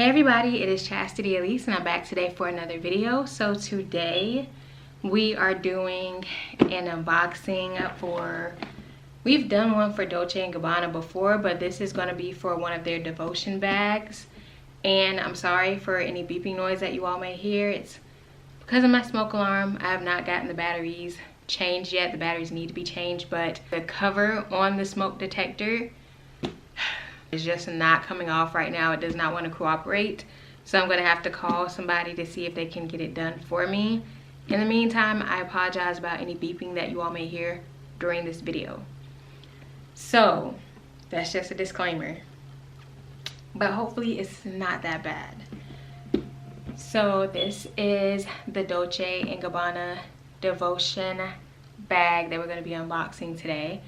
Hey everybody, it is Chastity Elise and I'm back today for another video. So today we are doing an unboxing for, we've done one for Dolce Gabbana before, but this is going to be for one of their devotion bags. And I'm sorry for any beeping noise that you all may hear. It's because of my smoke alarm. I have not gotten the batteries changed yet. The batteries need to be changed, but the cover on the smoke detector is just not coming off right now. It does not want to cooperate, so I'm going to have to call somebody to see if they can get it done for me. In the meantime, I apologize about any beeping that you all may hear during this video. So that's just a disclaimer, but hopefully it's not that bad. So this is the Dolce & Gabbana devotion bag that we're going to be unboxing today,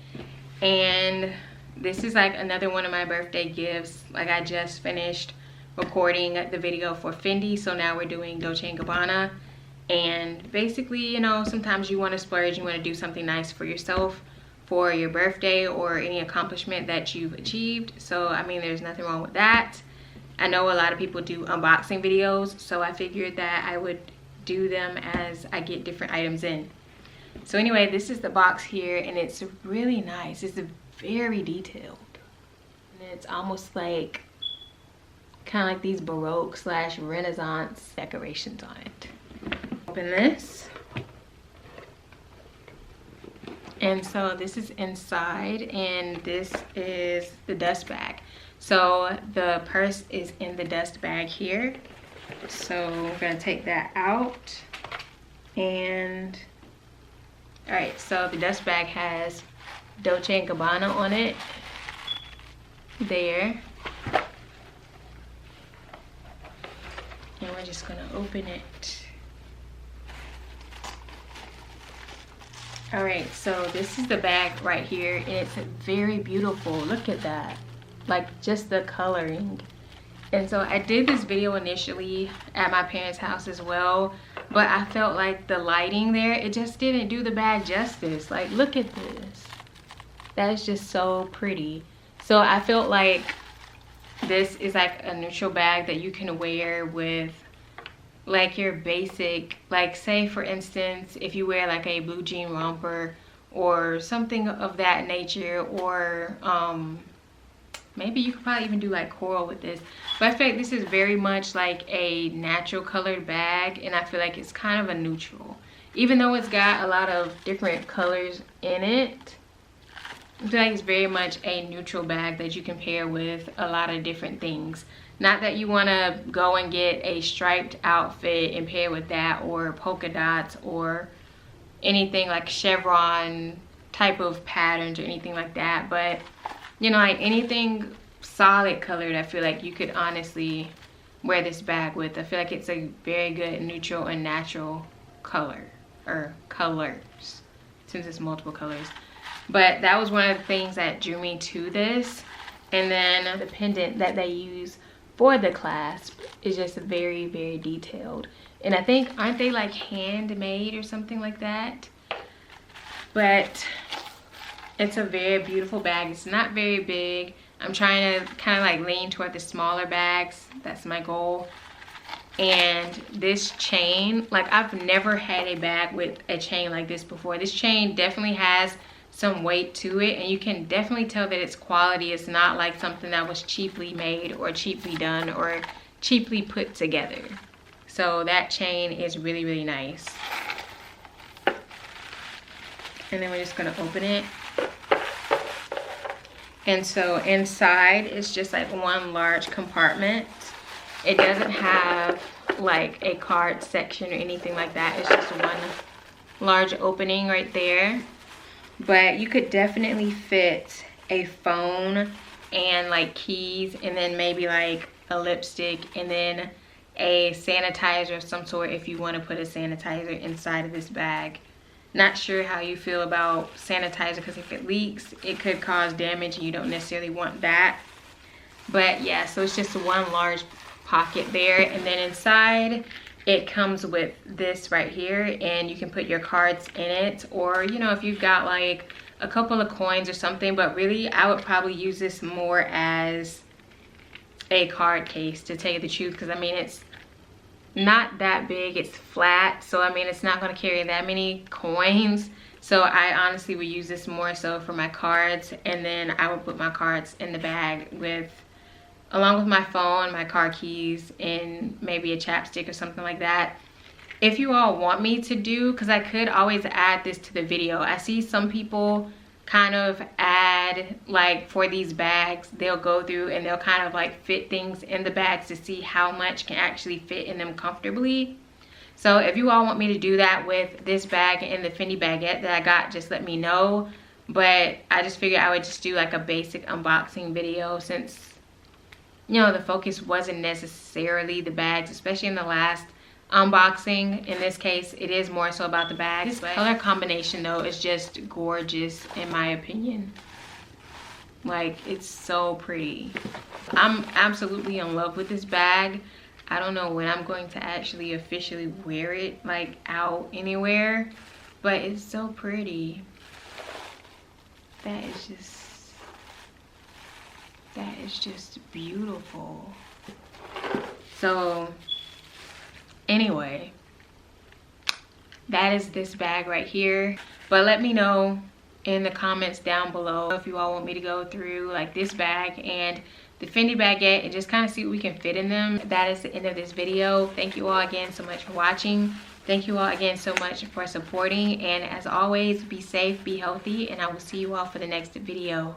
and this is like another one of my birthday gifts. Like, I just finished recording the video for Fendi, so now we're doing Dolce & Gabbana. And basically, you know, sometimes you want to splurge, you want to do something nice for yourself for your birthday or any accomplishment that you've achieved. So I mean, there's nothing wrong with that. I know a lot of people do unboxing videos, so I figured that I would do them as I get different items in. So anyway, this is the box here, and it's really nice. It's very detailed, and it's almost like kind of like these Baroque / Renaissance decorations on it. Open this, and so this is inside, and this is the dust bag. So the purse is in the dust bag here, so we're gonna take that out. And all right, so the dust bag has Dolce & Gabbana on it there, and we're just gonna open it. All right, so this is the bag right here, and it's very beautiful. Look at that, like just the coloring. And so I did this video initially at my parents' house as well, but I felt like the lighting there, it just didn't do the bag justice. Like, look at this. That is just so pretty. So I felt like this is like a neutral bag that you can wear with like your basic, like say for instance, if you wear like a blue jean romper or something of that nature, or maybe you could probably even do like coral with this. But I feel like this is very much like a natural colored bag, and I feel like it's kind of a neutral. Even though it's got a lot of different colors in it, I feel like it's very much a neutral bag that you can pair with a lot of different things. Not that you want to go and get a striped outfit and pair with that, or polka dots, or anything like chevron type of patterns or anything like that. But you know, like anything solid colored, I feel like you could honestly wear this bag with. I feel like it's a very good neutral and natural color, or colors, since it's multiple colors. But that was one of the things that drew me to this. And then the pendant that they use for the clasp is just very, very detailed. And I think, aren't they like handmade or something like that? But it's a very beautiful bag. It's not very big. I'm trying to kind of like lean toward the smaller bags. That's my goal. And this chain, like I've never had a bag with a chain like this before. This chain definitely has some weight to it, and you can definitely tell that it's quality. It's not like something that was cheaply made or cheaply done or cheaply put together. So that chain is really, really nice. And then we're just gonna open it. And so inside it's just like one large compartment. It doesn't have like a card section or anything like that. It's just one large opening right there. But you could definitely fit a phone and like keys, and then maybe like a lipstick, and then a sanitizer of some sort if you want to put a sanitizer inside of this bag. Not sure how you feel about sanitizer, because if it leaks, it could cause damage, and you don't necessarily want that. But yeah, so it's just one large pocket there, and then inside it comes with this right here, and you can put your cards in it, or you know, if you've got like a couple of coins or something. But really I would probably use this more as a card case, to tell you the truth, because I mean it's not that big, it's flat, so I mean it's not going to carry that many coins. So I honestly would use this more so for my cards, and then I would put my cards in the bag with, along with my phone, my car keys, and maybe a chapstick or something like that. If you all want me to do, because I could always add this to the video. I see some people kind of add, like for these bags, they'll go through and they'll kind of like fit things in the bags to see how much can actually fit in them comfortably. So if you all want me to do that with this bag and the Fendi baguette that I got, just let me know. But I just figured I would just do like a basic unboxing video, since, you know, the focus wasn't necessarily the bags, especially in the last unboxing. In this case, it is more so about the bags. This color combination though is just gorgeous in my opinion. Like, it's so pretty. I'm absolutely in love with this bag. I don't know when I'm going to actually officially wear it like out anywhere, but it's so pretty. That is just beautiful. So anyway, that is this bag right here. But let me know in the comments down below if you all want me to go through like this bag and the Fendi baguette and just kind of see what we can fit in them. That is the end of this video. Thank you all again so much for watching. Thank you all again so much for supporting, and as always, be safe, be healthy, and I will see you all for the next video.